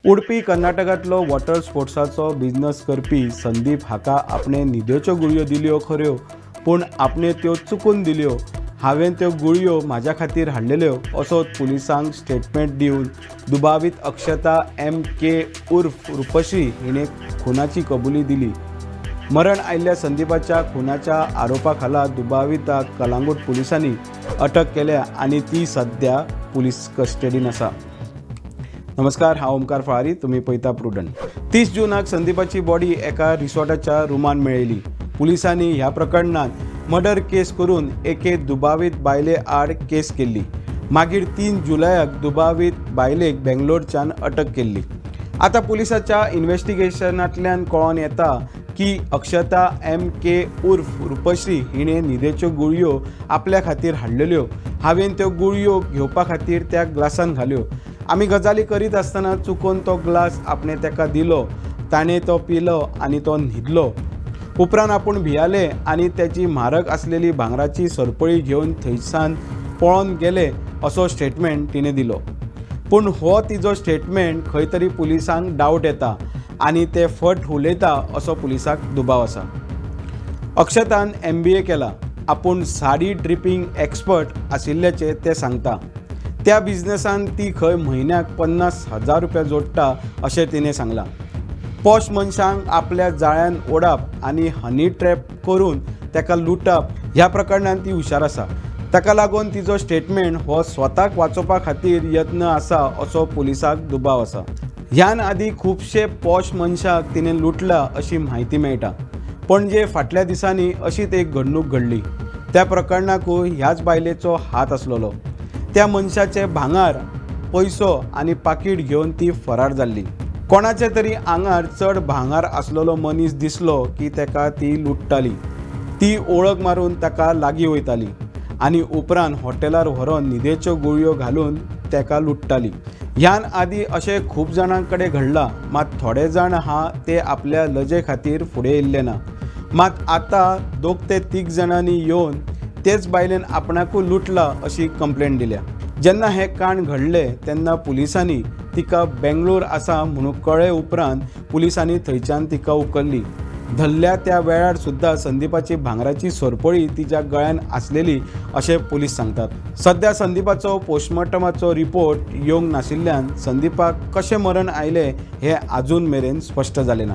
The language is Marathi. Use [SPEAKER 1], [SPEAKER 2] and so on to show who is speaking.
[SPEAKER 1] उडपी कर्नाटकांतलो वॉटर स्पोर्ट्साचो बिझनेस करपी संदीप हाका आपणे न्हिदेच्यो गुळयो दिल्यो खऱ्यो, पूण आपणे त्यो चुकून दिल्यो. हांवें त्यो गुळयो म्हाज्या खातीर हाडलेल्यो असो पुलिसांक स्टेटमेंट दिवन दुबावीत अक्षता M.K. उर्फ रुपश्री हिणें खुनाची कबुली दिली. मरण आयिल्ल्या संदीपाच्या खुनाच्या आरोपा खाला दुबाविताक कलांगूट पुलिसांनी अटक केल्या आनी ती सध्या पुलीस कस्टडीन आसा. नमस्कार, हांव ओमकार फळारी, तुमी पळयता प्रुडंट. 30 जूनाक संदीपाची बॉडी एका रिसॉर्टाच्या रुमान मेळयली. पुलिसांनी ह्या प्रकरणात मर्डर केस करून एके दुबावीत बायले आड केस केल्ली. मागीर 3 जुलयाक दुबावीत बायलेक बेंगलोरच्यान अटक केल्ली. आता पुलिसाच्या इन्व्हेस्टिगेशनांतल्यान कळोन येता की अक्षता M.K. उर्फ रुपश्री हिणें न्हिदेच्यो गुळयो आपल्या खातीर हाडलेल्यो. हांवें त्यो गुळयो घेवपा खातीर त्या ग्लासान घाल्यो. आमी गजाली करीत आसतना चुकून तो ग्लास आपणे ताका दिलो. ताणें तो पिलो आनी तो न्हिदलो. उपरांत आपूण भियाले आनी त्याची म्हारग आसलेली भांगराची सरपळी घेवन थंयसान पळोवन गेले असो स्टेटमेंट तिणें दिलो. पूण हो तिजो स्टेटमेंट खंय तरी पुलिसांक डावट येता आनी ते फट उलयता असो पुलिसाक दुबाव आसा. अक्षतान MBA केला. आपूण साडी ड्रिपींग एक्सपर्ट आशिल्ल्याचें तें सांगता. त्या बिझनेसान ती खंय म्हयन्याक 50,000 रुपया जोडटा अशें तिणें सांगलां. पॉश मनशांक आपल्या जाळ्यान ओडप आनी हनी ट्रॅप करून ताका लुटप ह्या प्रकरणांत ती हुशार आसा. ताका लागून तिजो स्टेटमेंट हो स्वताक वाचोवपा खातीर यत्न आसा असो पुलिसाक दुबाव आसा. ह्यान आदी खुबशे पॉश मनशाक तिणें लुटला अशी म्हायती मेळटा. पणजे फाटल्या दिसांनी अशीच एक घडणूक घडली. त्या प्रकरणाकूय ह्याच बायलेचो हात आसलेलो. त्या मनशाचे भांगार, पयसो आनी पाकीट घेवन ती फरार जाल्ली. कोणाचे तरी आंगार चड भांगार आसलेलो मनीस दिसलो की ताका ती लुट्टाली. ती ओळख मारून ताका लागीं वयताली आनी उपरांत हॉटेलार व्हरोन न्हिदेच्यो गुळयो घालून ताका लुट्टाली. ह्यान आदी अशें खूब जाणां कडेन घडलां. मात थोडे जाण ते आपल्या लजे खातीर फुडें येयल्ले ना. मात आतां 2 ते 3 जाणांनी येवन तेच बायलेन आपणाकूय लुटला अशी कंप्लेंट दिल्या. जेन्ना हे कांड घडले तेन्ना पुलिसांनी तिका बेंगलोर आसा म्हणून कळ्ळे. उपरांत पुलिसांनी थंयच्यान तिका उखल्ली. धरल्या त्या वेळार सुद्धा संदीपाची भांगराची सरपळी तिच्या गळ्यान आसलेली अशें पुलीस सांगतात. सध्या संदीपाचो पोस्टमॉर्टमाचो रिपोर्ट येवंक नाशिल्ल्यान संदीपाक कशें मरण आयलें हें आजून मेरेन स्पश्ट जालें ना.